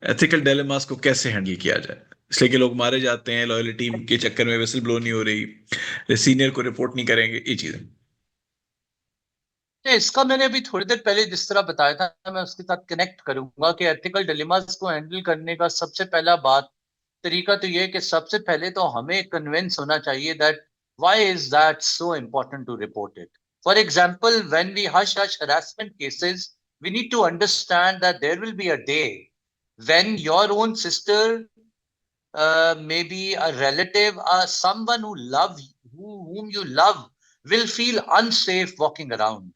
ایتھیکل ڈائلیماز کو کیسے ہینڈل کیا جائے، اس لیے کہ لوگ مارے جاتے ہیں لائلٹی کے چکر میں، ویسل بلو نہیں ہو رہی، سینئر کو رپورٹ نہیں کریں گے، یہ چیزیں. اس کا میں نے ابھی تھوڑی دیر پہلے جس طرح بتایا تھا، میں اس کے ساتھ کنیکٹ کروں گا کہ ایتھیکل ڈیلیماز کو ہینڈل کرنے کا سب سے پہلا طریقہ تو یہ ہے کہ سب سے پہلے تو ہمیں کنونس ہونا چاہیے that why is that so important to report it. For example, when we hush harassment cases, we need to understand that there will be a day when your own sister, maybe a relative, someone whom you love will feel unsafe walking around.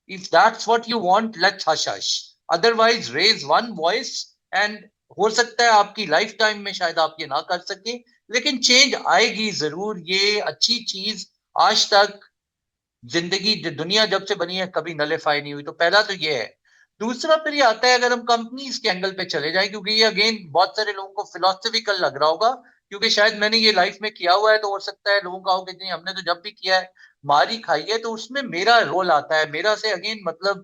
If that's what you want, let's hush. Otherwise, raise one voice and ہو سکتا ہے آپ کی life time میں شاید آپ یہ نہ کر سکیں، لیکن چینج آئے گی ضرور. یہ اچھی چیز آج تک زندگی دنیا جب سے بنی ہے کبھی نلیفائی نہیں ہوئی. تو پہلا تو یہ ہے. دوسرا پھر یہ آتا ہے اگر ہم کمپنیز کے اینگل پہ چلے جائیں، کیونکہ یہ اگین بہت سارے لوگوں کو فلاسفیکل لگ رہا ہوگا، کیونکہ شاید میں نے یہ لائف میں کیا ہوا ہے، تو ہو سکتا ہے لوگوں کا ہو کہ نہیں ہم نے تو جب بھی کیا ہے ماری کھائی ہے. تو اس میں میرا رول آتا ہے. میرا سے اگین مطلب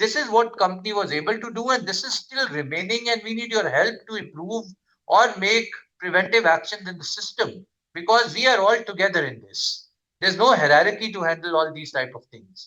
this is what company was able to do, and this is still remaining, and we need your help to improve or make preventive actions in the system, because we are all together in this. There's no hierarchy to handle all these type of things.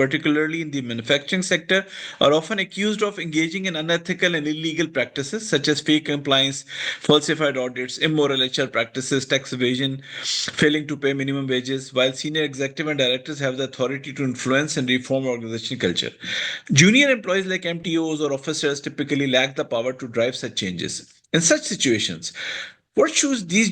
particularly in the manufacturing sector are often accused of engaging in unethical and illegal practices such as fake compliance, falsified audits, immoral HR practices, tax evasion, failing to pay minimum wages, while senior executive and directors have the authority to influence and reform organizational culture. Junior employees like MTOs or officers typically lack the power to drive such changes. In such situations, what should these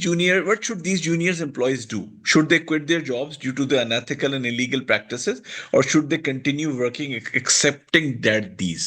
juniors employees do? Should they quit their jobs due to the unethical and illegal practices, or should they continue working accepting that these?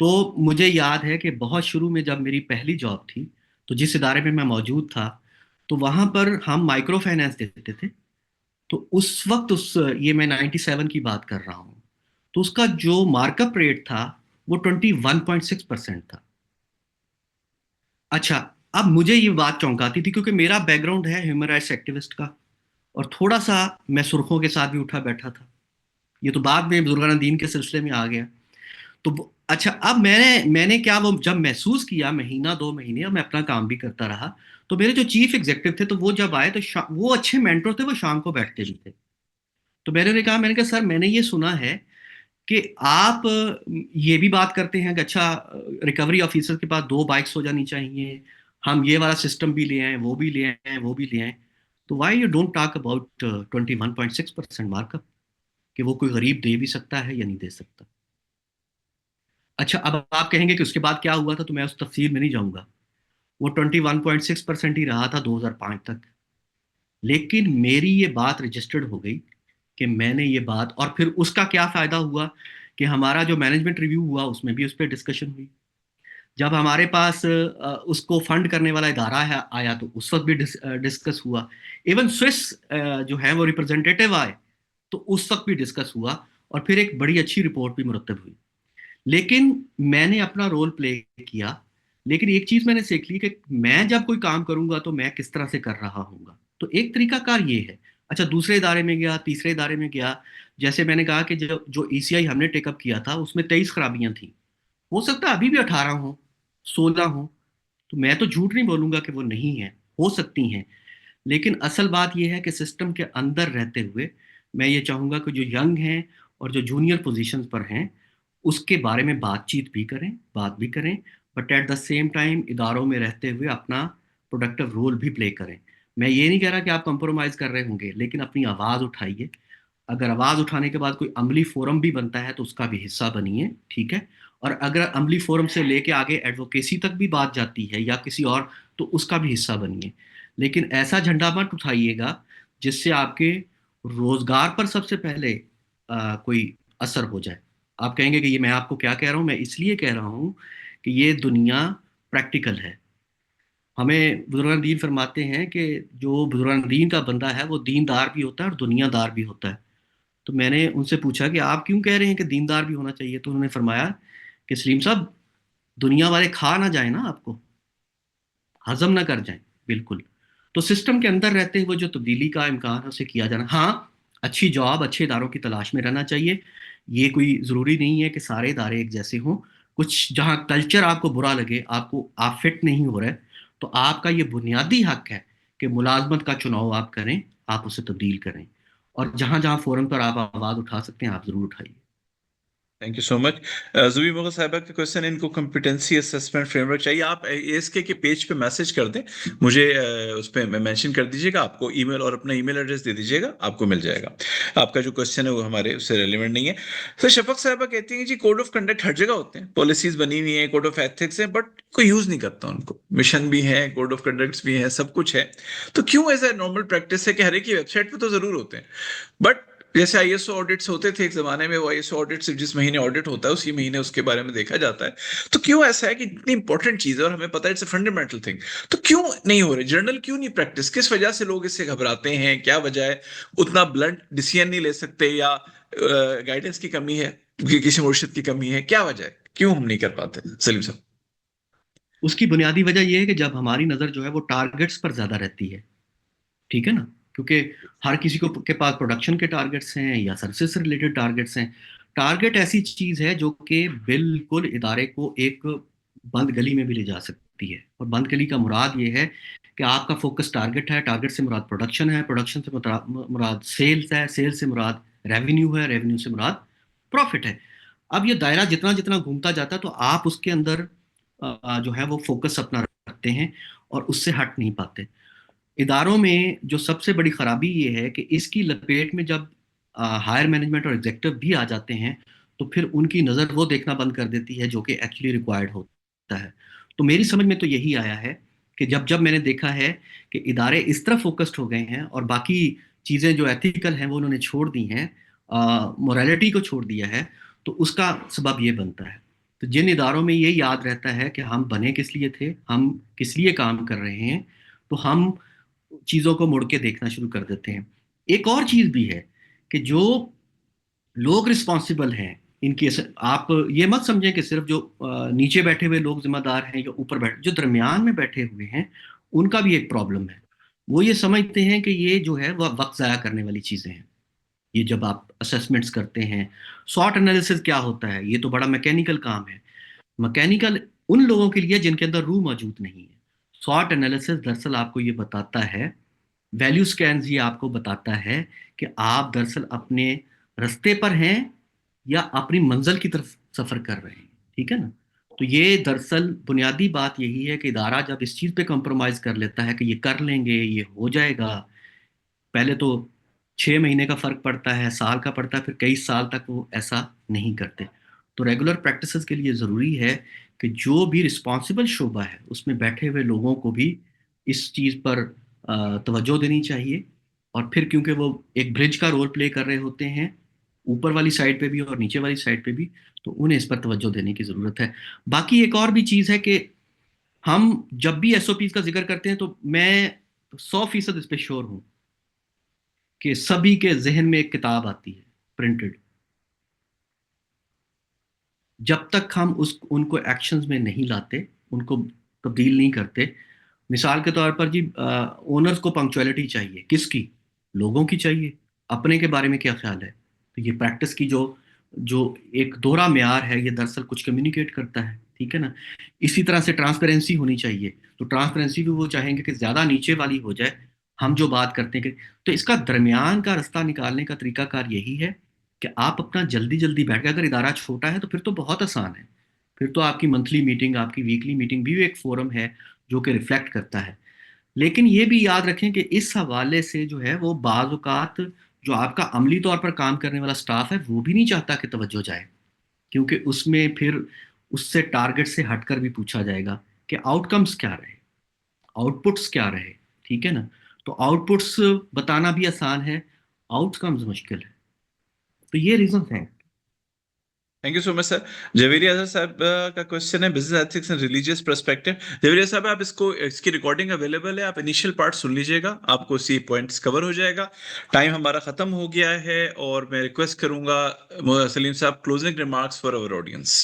تو مجھے یاد ہے کہ بہت شروع میں جب میری پہلی جاب تھی تو جس ادارے میں میں موجود تھا تو وہاں پر ہم مائکرو فائنانس دیتے تھے. تو اس وقت یہ میں 97 کی بات کر رہا ہوں، تو اس کا جو مارک اپ ریٹ تھا وہ 21.6% تھا. اچھا، اب مجھے یہ بات چونکاتی تھی کیونکہ میرا بیک گراؤنڈ ہے ہیومن رائٹس ایکٹیوسٹ کا، اور تھوڑا سا میں سرخوں کے ساتھ بھی اٹھا بیٹھا تھا. یہ تو بعد میں بزرگان دین کے سلسلے میں آ گیا. تو اچھا، اب میں نے کیا وہ جب محسوس کیا مہینہ 2 مہینے، اور میں اپنا کام بھی کرتا رہا، تو میرے جو چیف ایگزیکٹو تھے تو وہ جب آئے تو وہ اچھے مینٹور تھے، وہ شام کو بیٹھتے بھی تھے. تو میں نے کہا سر میں نے یہ سنا ہے کہ آپ یہ بھی بات کرتے ہیں کہ اچھا ریکوری آفیسر کے پاس 2 بائکس ہو جانی چاہیے، ہم یہ والا سسٹم بھی لے آئیں، وہ بھی لے آئیں، وہ بھی لے آئیں، تو why you don't talk about 21.6% mark up, کہ وہ کوئی غریب دے بھی سکتا ہے یا نہیں دے سکتا. اچھا، اب آپ کہیں گے کہ اس کے بعد کیا ہوا تھا، تو میں اس تفصیل میں نہیں جاؤں گا. وہ 21.6% ہی رہا تھا 2005 تک. لیکن میری یہ بات رجسٹرڈ ہو گئی کہ میں نے یہ بات، اور پھر اس کا کیا فائدہ ہوا کہ ہمارا جو مینجمنٹ ریویو ہوا اس میں بھی اس پہ ڈسکشن ہوئی. جب ہمارے پاس اس کو فنڈ کرنے والا ادارہ آیا تو اس وقت بھی ڈسکس ہوا. ایون سوئس جو ہے وہ ریپرزنٹیٹیو آئے تو اس وقت بھی ڈسکس ہوا، اور پھر ایک بڑی اچھی رپورٹ بھی مرتب ہوئی. لیکن میں نے اپنا رول پلے کیا. لیکن ایک چیز میں نے سیکھ لی کہ میں جب کوئی کام کروں گا تو میں کس طرح سے کر رہا ہوں گا. تو ایک طریقہ کار یہ ہے. اچھا، دوسرے ادارے میں گیا، تیسرے ادارے میں گیا. جیسے میں نے کہا کہ جو ای سی آئی ہم نے ٹیک اپ کیا تھا اس میں 23 خرابیاں تھیں. ہو سکتا ہے ابھی بھی 18 ہوں، 16 ہوں. تو میں تو جھوٹ نہیں بولوں گا کہ وہ نہیں ہیں، ہو سکتی ہیں. لیکن اصل بات یہ ہے کہ سسٹم کے اندر رہتے ہوئے میں یہ چاہوں گا کہ جو ینگ ہیں اور جو جونیئر پوزیشنز پر ہیں اس کے بارے میں بات چیت بھی کریں، بات بھی کریں، but at the same time اداروں میں رہتے ہوئے اپنا پروڈکٹیو رول بھی پلے کریں. میں یہ نہیں کہہ رہا کہ آپ کمپرومائز کر رہے ہوں گے، لیکن اپنی آواز اٹھائیے. اگر آواز اٹھانے کے بعد کوئی عملی فورم بھی بنتا ہے تو اس کا بھی حصہ بنیے، ٹھیک ہے. اور اگر عملی فورم سے لے کے آگے ایڈوکیسی تک بھی بات جاتی ہے یا کسی اور، تو اس کا بھی حصہ بنیے. لیکن ایسا جھنڈا مت اٹھائیے گا جس سے آپ کے روزگار پر سب سے پہلے کوئی اثر ہو جائے. آپ کہیں گے کہ یہ میں آپ کو کیا کہہ رہا ہوں. میں اس لیے کہہ رہا ہوں کہ یہ دنیا پریکٹیکل ہے. ہمیں بزرگان دین فرماتے ہیں کہ جو بزرگان دین کا بندہ ہے وہ دیندار بھی ہوتا ہے اور دنیا دار بھی ہوتا ہے. تو میں نے ان سے پوچھا کہ آپ کیوں کہہ رہے ہیں کہ دیندار بھی ہونا چاہیے. تو انہوں نے فرمایا کہ سلیم صاحب، دنیا والے کھا نہ جائیں نا، آپ کو ہضم نہ کر جائیں. بالکل. تو سسٹم کے اندر رہتے ہوئے جو تبدیلی کا امکان ہے اسے کیا جانا. ہاں، اچھی جاب اچھے اداروں کی تلاش میں رہنا چاہیے. یہ کوئی ضروری نہیں ہے کہ سارے ادارے ایک جیسے ہوں. کچھ جہاں کلچر آپ کو برا لگے، آپ فٹ نہیں ہو رہے، تو آپ کا یہ بنیادی حق ہے کہ ملازمت کا چناؤ آپ کریں، آپ اسے تبدیل کریں. اور جہاں جہاں فورم پر آپ آواز اٹھا سکتے ہیں آپ ضرور اٹھائیے. تھینک یو سو مچ. زوبی مغل صاحبہ کا کوشچن، ان کو کمپیٹنسی اسسمنٹ فریم ورک چاہیے. آپ اس کے پیج پہ میسج کر دیں مجھے، اس پہ مینشن کر دیجیے گا. آپ کو ای میل اور اپنا ای میل ایڈریس دے دیجیے گا، آپ کو مل جائے گا. آپ کا جو کوشچن ہے وہ ہمارے اس سے ریلیونٹ نہیں ہے. تو شفق صاحبہ کہتی ہیں جی کوڈ آف کنڈکٹ ہر جگہ ہوتے ہیں، پالیسیز بنی ہوئی ہیں، کوڈ آف ایتھکس ہیں، بٹ کوئی یوز نہیں کرتا ان کو. مشن بھی ہیں، کوڈ آف کنڈکٹس بھی ہیں، سب کچھ ہے. تو کیوں ایز اے نارمل پریکٹس ہے کہ ہر ایک کی ویب سائٹ پہ تو ضرور ہوتے ہیں، بٹ جیسے آئی ایس او آڈٹس ہوتے تھے ایک زمانے میں، وہ آئی ایس او آڈٹ صرف جس مہینے آڈٹ ہوتا ہے اسی مہینے اس کے بارے میں دیکھا جاتا ہے. تو کیوں ایسا ہے کہ اتنی امپورٹنٹ چیز ہے اور ہمیں پتہ ہے اٹس اے فنڈامنٹل تھنگ، تو کیوں نہیں ہو رہے جرنل، کیوں نہیں پریکٹس؟ کس وجہ سے لوگ اس سے گھبراتے ہیں؟ کیا وجہ ہے؟ اتنا بلنٹ ڈیسیژن نہیں لے سکتے، یا گائیڈنس کی کمی ہے، کسی مرشد کی کمی ہے؟ کیا وجہ ہے، کیوں ہم نہیں کر پاتے سلیم صاحب؟ اس کی بنیادی وجہ یہ ہے کہ جب ہماری نظر جو ہے وہ ٹارگٹس پر زیادہ رہتی ہے، ٹھیک ہے نا. کیونکہ ہر کسی کے پاس پروڈکشن کے ٹارگٹس ہیں یا سروسز سے ریلیٹڈ ٹارگٹس ہیں. ٹارگٹ ایسی چیز ہے جو کہ بالکل ادارے کو ایک بند گلی میں بھی لے جا سکتی ہے. اور بند گلی کا مراد یہ ہے کہ آپ کا فوکس ٹارگٹ ہے، ٹارگٹ سے مراد پروڈکشن ہے، پروڈکشن سے مراد سیلز ہے، سیلز سے مراد ریونیو ہے، ریونیو سے مراد پروفٹ ہے. اب یہ دائرہ جتنا جتنا گھومتا جاتا ہے تو آپ اس کے اندر جو ہے وہ فوکس اپنا رکھتے ہیں اور اس سے ہٹ نہیں پاتے. اداروں میں جو سب سے بڑی خرابی یہ ہے کہ اس کی لپیٹ میں جب ہائر مینجمنٹ اور ایگزیکٹو بھی آ جاتے ہیں تو پھر ان کی نظر وہ دیکھنا بند کر دیتی ہے جو کہ ایکچولی ریکوائرڈ ہوتا ہے. تو میری سمجھ میں تو یہی آیا ہے کہ جب میں نے دیکھا ہے کہ ادارے اس طرح فوکسڈ ہو گئے ہیں اور باقی چیزیں جو ایتھیکل ہیں وہ انہوں نے چھوڑ دی ہیں، موریلٹی کو چھوڑ دیا ہے، تو اس کا سبب یہ بنتا ہے. تو جن اداروں میں یہ یاد رہتا ہے کہ ہم بنے کس لیے تھے، ہم کس لیے کام کر رہے ہیں، تو ہم چیزوں کو مڑ کے دیکھنا شروع کر دیتے ہیں۔ ایک اور چیز بھی ہے کہ جو لوگ رسپانسبل ہیں ان کی، آپ یہ مت سمجھیں کہ صرف جو نیچے بیٹھے ہوئے لوگ ذمہ دار ہیں یا اوپر بیٹھے، جو درمیان میں بیٹھے ہوئے ہیں ان کا بھی ایک پرابلم ہے۔ وہ یہ سمجھتے ہیں کہ یہ جو ہے وہ وقت ضائع کرنے والی چیزیں ہیں۔ یہ جب آپ اسیسمنٹس کرتے ہیں، سوٹ انالیسس کیا ہوتا ہے، یہ تو بڑا میکینیکل کام ہے۔ میکینیکل ان لوگوں کے لیے جن کے اندر روح موجود نہیں ہے۔ سوٹ انالیسس دراصل آپ کو یہ بتاتا ہے، ویلیو سکینز یہ آپ کو بتاتا ہے کہ آپ دراصل اپنے رستے پر ہیں یا اپنی منزل کی طرف سفر کر رہے ہیں، ٹھیک ہے نا؟ تو یہ دراصل بنیادی بات یہی ہے کہ ادارہ جب اس چیز پہ کمپرومائز کر لیتا ہے کہ یہ کر لیں گے، یہ ہو جائے گا، پہلے تو 6 مہینے کا فرق پڑتا ہے، سال کا پڑتا ہے، پھر کئی سال تک وہ ایسا نہیں کرتے۔ تو ریگولر پریکٹسز کے لیے ضروری ہے کہ جو بھی رسپانسبل شعبہ ہے اس میں بیٹھے ہوئے لوگوں کو بھی اس چیز پر توجہ دینی چاہیے، اور پھر کیونکہ وہ ایک برج کا رول پلے کر رہے ہوتے ہیں اوپر والی سائڈ پہ بھی اور نیچے والی سائڈ پہ بھی، تو انہیں اس پر توجہ دینے کی ضرورت ہے۔ باقی ایک اور بھی چیز ہے کہ ہم جب بھی ایس او پیز کا ذکر کرتے ہیں تو میں 100% اس پہ شور ہوں کہ سبھی کے ذہن میں ایک کتاب آتی ہے پرنٹڈ، جب تک ہم ان کو ایکشنز میں نہیں لاتے، ان کو تبدیل نہیں کرتے۔ مثال کے طور پر جی اونرز کو پنکچویلٹی چاہیے، کس کی؟ لوگوں کی چاہیے۔ اپنے کے بارے میں کیا خیال ہے؟ تو یہ پریکٹس کی جو ایک دوہرا معیار ہے، یہ دراصل کچھ کمیونیکیٹ کرتا ہے، ٹھیک ہے نا؟ اسی طرح سے ٹرانسپیرنسی ہونی چاہیے، تو ٹرانسپیرنسی بھی وہ چاہیں گے کہ زیادہ نیچے والی ہو جائے، ہم جو بات کرتے ہیں کہ، تو اس کا درمیان کا رستہ نکالنے کا طریقہ کار یہی ہے کہ آپ اپنا جلدی جلدی بیٹھ کے، اگر ادارہ چھوٹا ہے تو پھر تو بہت آسان ہے، پھر تو آپ کی منتھلی میٹنگ، آپ کی ویکلی میٹنگ بھی ایک فورم ہے جو کہ ریفلیکٹ کرتا ہے۔ لیکن یہ بھی یاد رکھیں کہ اس حوالے سے جو ہے وہ بعض اوقات جو آپ کا عملی طور پر کام کرنے والا سٹاف ہے وہ بھی نہیں چاہتا کہ توجہ جائے، کیونکہ اس میں پھر اس سے ٹارگٹ سے ہٹ کر بھی پوچھا جائے گا کہ آؤٹ کمز کیا رہے، آؤٹ پٹس کیا رہے، ٹھیک ہے نا؟ تو آؤٹ پٹس بتانا بھی آسان ہے، آؤٹ کمز مشکل ہے۔ تو یہ ریزنز ہیں۔ Thank you so much sir. Jawairi Azhar صاحب کا کوشچن ہے business ethics and religious perspective. Jawairi صاحب آپ اس کی ریکارڈنگ اویلیبل ہے، آپ انیشیل پارٹ سن لیجیے گا، آپ کو اسی پوائنٹس کور ہو جائے گا۔ ٹائم ہمارا ختم ہو گیا ہے اور میں ریکویسٹ کروں گا سلیم صاحب کلوزنگ ریمارکس فار اور audience.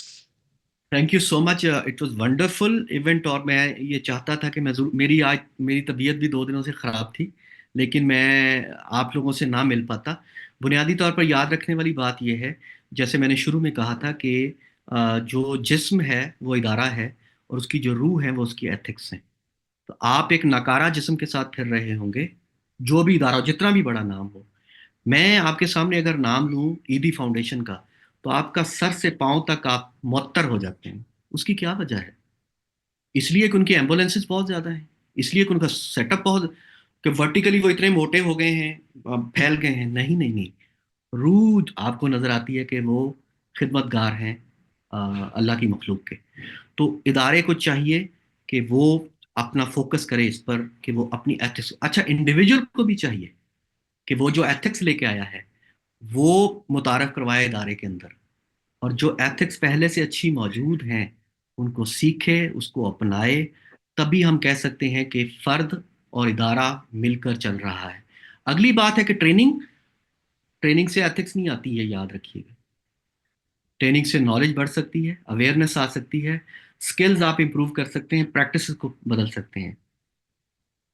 Thank you so much, it was wonderful event, اور میں یہ چاہتا تھا کہ میں میری طبیعت بھی 2 دنوں سے خراب تھی، لیکن میں آپ لوگوں سے نہ مل پاتا۔ بنیادی طور پر یاد رکھنے والی بات یہ ہے، جیسے میں نے شروع میں کہا تھا کہ جو جسم ہے وہ ادارہ ہے، اور اس کی جو روح ہے وہ اس کی ایتھکس ہیں۔ تو آپ ایک ناکارہ جسم کے ساتھ پھر رہے ہوں گے، جو بھی ادارہ ہو، جتنا بھی بڑا نام ہو۔ میں آپ کے سامنے اگر نام لوں ایدی فاؤنڈیشن کا، تو آپ کا سر سے پاؤں تک آپ معطر ہو جاتے ہیں۔ اس کی کیا وجہ ہے؟ اس لیے کہ ان کی ایمبولینسز بہت زیادہ ہیں، اس لیے کہ ان کا سیٹ اپ بہت، کہ ورٹیکلی وہ اتنے موٹے ہو گئے ہیں، پھیل گئے ہیں، نہیں۔ روح آپ کو نظر آتی ہے کہ وہ خدمت گار ہیں اللہ کی مخلوق کے۔ تو ادارے کو چاہیے کہ وہ اپنا فوکس کرے اس پر کہ وہ اپنی ایتھکس، اچھا انڈیویجول کو بھی چاہیے کہ وہ جو ایتھکس لے کے آیا ہے وہ متعارف کروائے ادارے کے اندر، اور جو ایتھکس پہلے سے اچھی موجود ہیں ان کو سیکھے، اس کو اپنائے، تبھی ہم کہہ سکتے ہیں کہ فرد اور ادارہ مل کر چل رہا ہے۔ اگلی بات ہے کہ ٹریننگ سے ایتھکس نہیں آتی ہے، یاد رکھیے گا۔ ٹریننگ سے نالج بڑھ سکتی ہے، اویئرنیس آ سکتی ہے، سکلز آپ امپروو کر سکتے ہیں، پریکٹسز کو بدل سکتے ہیں۔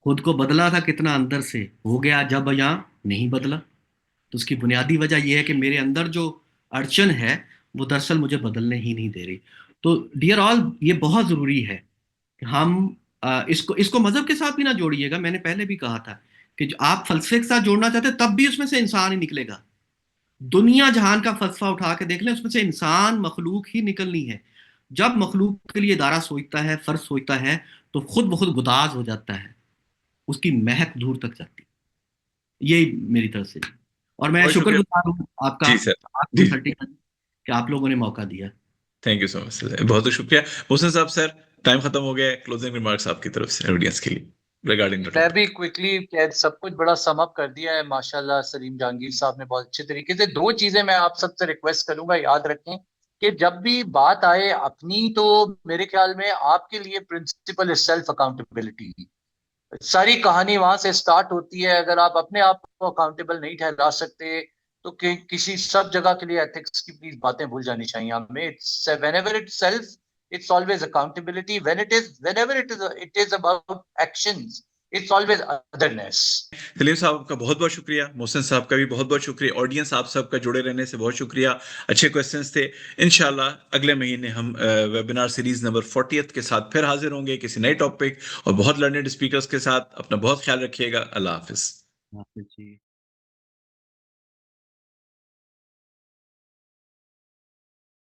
خود کو بدلا تھا کتنا اندر سے، ہو گیا جب یہاں نہیں بدلا، تو اس کی بنیادی وجہ یہ ہے کہ میرے اندر جو اڑچن ہے وہ دراصل مجھے بدلنے ہی نہیں دے رہی۔ تو ڈیئر آل، یہ بہت ضروری ہے کہ ہم اس کو مذہب کے ساتھ بھی نہ جوڑیے گا۔ میں نے پہلے بھی کہا تھا کہ جو آپ فلسفے کے ساتھ جوڑنا چاہتے ہیں تب بھی اس میں سے انسان ہی نکلے گا۔ دنیا جہان کا فلسفہ اٹھا کے دیکھ لیں، اس میں سے انسان مخلوق ہی نکلنی ہے۔ جب مخلوق کے لیے ادارہ سوچتا ہے، فرض سوچتا ہے، تو خود بخود گداز ہو جاتا ہے، اس کی مہک دور تک جاتی ہے۔ یہی میری طرف سے، اور میں بہت شکر شکریہ گزار ہوں آپ کا جی سر۔ جی کہ آپ لوگوں نے موقع دیا۔ تھینک یو سو مچ سر، بہت شکریہ۔ محسن صاحب سر، ٹائم ختم ہو گیا ہے، کلوزنگ ریمارکس آپ کی طرف سے آڈینس کے لیے ریگارڈنگ میں بھی کوئکلی سب کچھ بڑا سم اپ کر دیا ہے ماشاءاللہ۔ سلیم جہانگیر صاحب نے بہت اچھے طریقے سے 2 چیزیں میں آپ سب سے ریکویسٹ کروں گا، یاد رکھیں کہ جب بھی بات آئے اپنی تو میرے خیال میں آپ کے لیے پرنسپل ہے سیلف اکاؤنٹیبلٹی. ساری کہانی وہاں سے سٹارٹ ہوتی ہے. اگر آپ اپنے آپ کو اکاؤنٹیبل نہیں ٹھہرا سکتے تو کسی سب جگہ کے لیے ایتھکس کی پلیز باتیں بھول جانی چاہیے ہمیں. whenever it's self, it's always accountability. Whenever it is about actions, it's always otherness. سلیم صاحب کا بہت بہت شکریہ. محسن صاحب کا بھی بہت بہت شکریہ. آڈینس آپ سب کا جڑے رہنے سے بہت شکریہ. اچھے کویسچنس تھے. انشاءاللہ اگلے مہینے ہم ویبینار سیریز نمبر 40 کے ساتھ پھر حاضر ہوں گے کسی نئے ٹاپک اور بہت لرنڈ اسپیکرز کے ساتھ. اپنا بہت خیال رکھیے گا. اللہ حافظ. جی